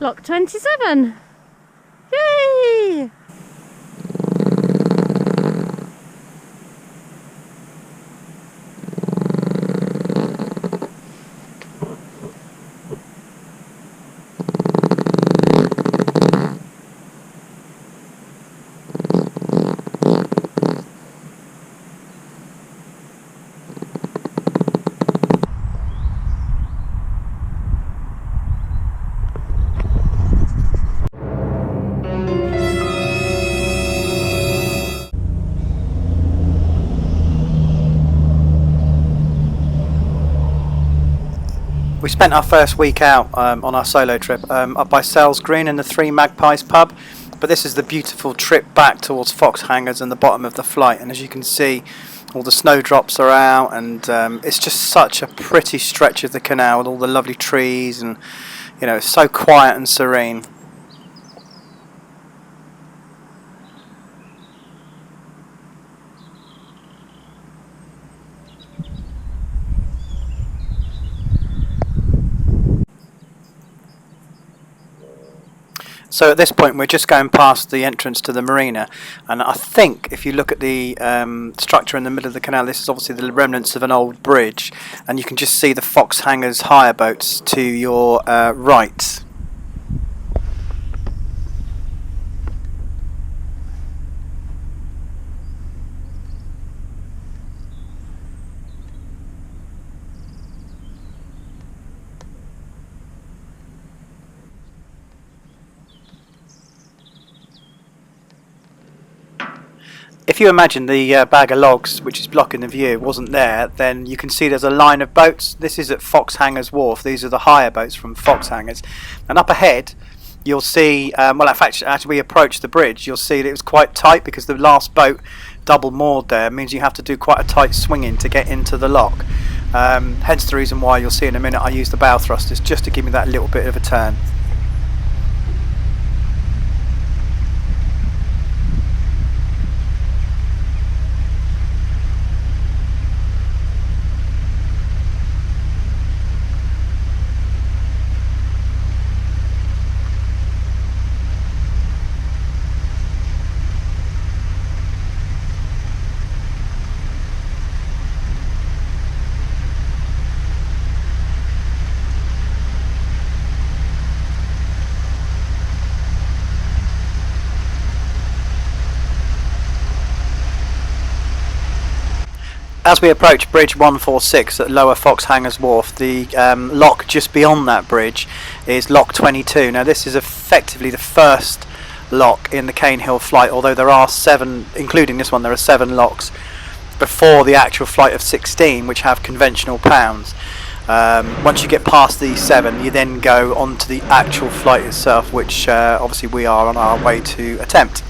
Lock 27. Yay! We spent our first week out on our solo trip up by Sells Green in the Three Magpies pub, but this is the beautiful trip back towards Foxhangers and the bottom of the flight, and as you can see all the snowdrops are out, and it's just such a pretty stretch of the canal with all the lovely trees, and you know, it's so quiet and serene. So at this point we're just going past the entrance to the marina, and I think if you look at the structure in the middle of the canal, this is obviously the remnants of an old bridge, and you can just see the Foxhangers hire boats to your right. If you imagine the bag of logs which is blocking the view wasn't there, then you can see there's a line of boats. This is at Foxhangers Wharf. These are the hire boats from Foxhangers. And up ahead you'll see, well in fact as we approach the bridge you'll see that it was quite tight because the last boat double moored there means you have to do quite a tight swinging to get into the lock. Hence the reason why you'll see in a minute I use the bow thrusters just to give me that little bit of a turn. As we approach Bridge 146 at Lower Foxhangers Wharf, the lock just beyond that bridge is Lock 22. Now this is effectively the first lock in the Caen Hill flight, although there are 7, including this one, there are 7 locks before the actual flight of 16 which have conventional pounds. Once you get past these 7 you then go on to the actual flight itself, which obviously we are on our way to attempt.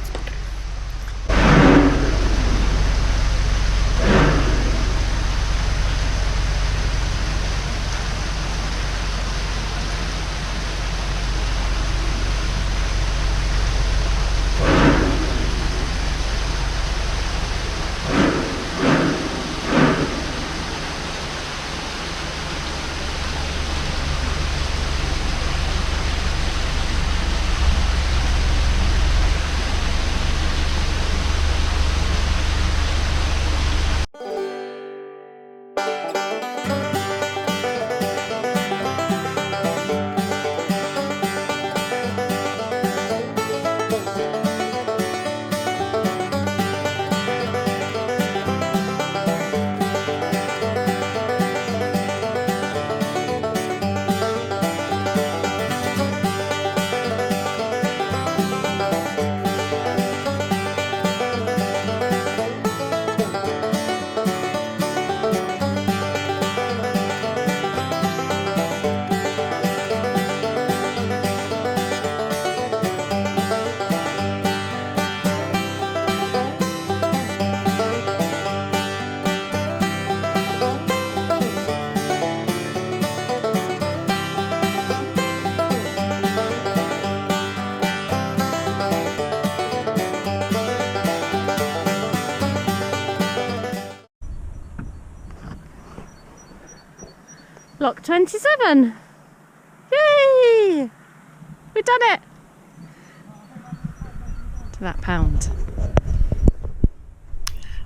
Lock 27. Yay! We've done it! To that pound.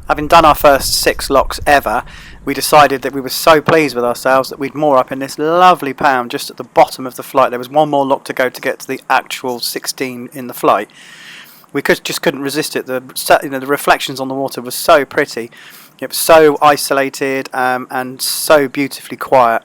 Having done our first 6 locks ever, we decided that we were so pleased with ourselves that we'd moor up in this lovely pound just at the bottom of the flight. There was one more lock to go to get to the actual 16 in the flight. We just couldn't resist it. The reflections on the water were so pretty. It was so isolated and so beautifully quiet.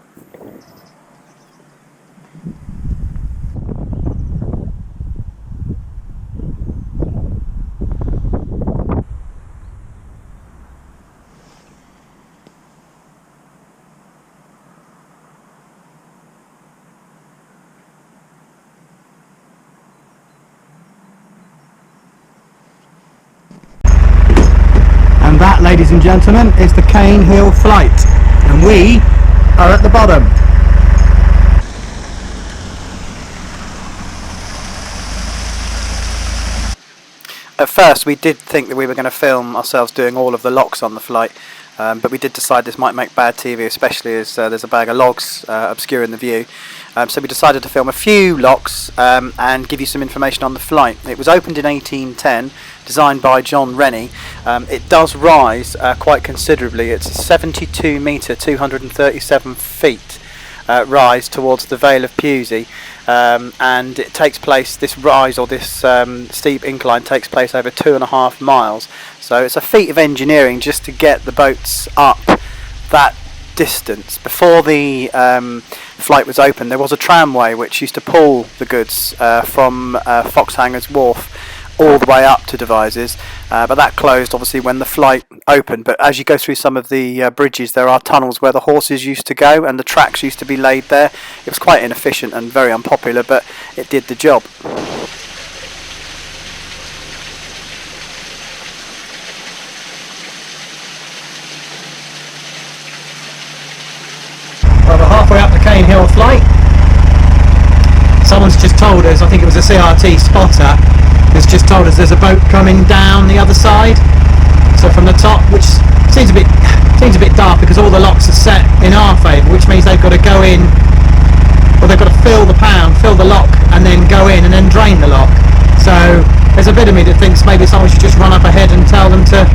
And that, ladies and gentlemen, is the Caen Hill Flight, and we are at the bottom. At first we did think that we were going to film ourselves doing all of the locks on the flight, but we did decide this might make bad TV, especially as there's a bag of logs obscuring the view. So we decided to film a few locks and give you some information on the flight. It was opened in 1810, designed by John Rennie. It does rise quite considerably. It's a 72 metre, 237 feet rise towards the Vale of Pewsey, and it takes place, this rise or this steep incline takes place over 2.5 miles. So it's a feat of engineering just to get the boats up that distance. Before the flight was open, there was a tramway which used to pull the goods from Foxhangers Wharf all the way up to Devizes, but that closed obviously when the flight opened. But as you go through some of the bridges, there are tunnels where the horses used to go and the tracks used to be laid there. It was quite inefficient and very unpopular, but it did the job. Well, we're halfway up the Caen Hill Flight. Someone's just told us, I think it was a CRT spotter, has just told us there's a boat coming down the other side. So from the top, which seems a bit dark because all the locks are set in our favour, which means they've got to go in, or they've got to fill the pound, fill the lock, and then go in and then drain the lock. So there's a bit of me that thinks maybe someone should just run up ahead and tell them to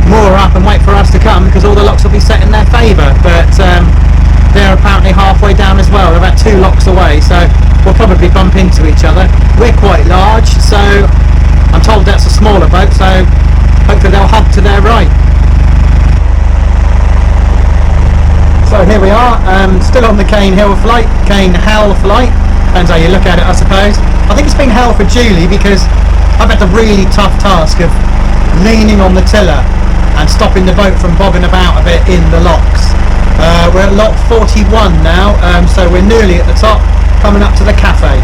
moor up and wait for us to come, because all the locks will be set in their favour. But they're apparently halfway down as well. They're about 2 locks away, so we'll probably bump into each other. We're quite large, so I'm told that's a smaller boat, so hopefully they'll hug to their right. So here we are, still on the Caen Hill Flight, Caen Hell Flight, depends how you look at it I suppose. I think it's been hell for Julie because I've had the really tough task of leaning on the tiller and stopping the boat from bobbing about a bit in the locks. We're at lock 41 now, so we're nearly at the top, coming up to the cafe.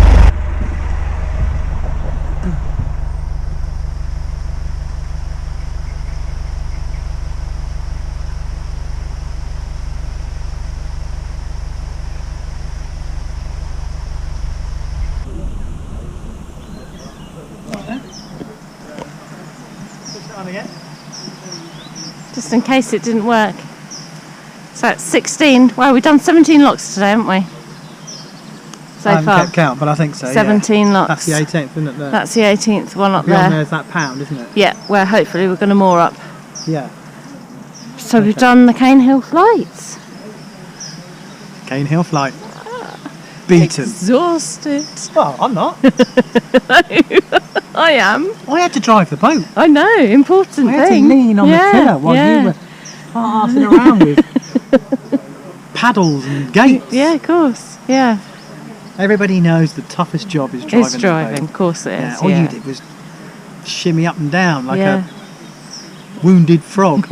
Just in case it didn't work. So it's 16. Well, we've done 17 locks today, haven't we? So I haven't far. kept count, but I think so. 17 yeah. locks. That's the 18th, isn't it? There? That's the 18th one up Beyond there. there's that pound, isn't it? Yeah, where hopefully we're going to moor up. Yeah. So we've done the Caen Hill Flights. Caen Hill Flight. Beaten. Exhausted. Well, I'm not. I am. I had to drive the boat. I know, important I had thing. to lean on the tiller while yeah. you were arsing around with paddles and gates. Yeah, of course. Yeah. Everybody knows the toughest job is driving. It's driving, the boat. of course it is. Yeah. All you did was shimmy up and down like Yeah. a wounded frog.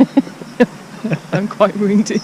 I'm quite wounded.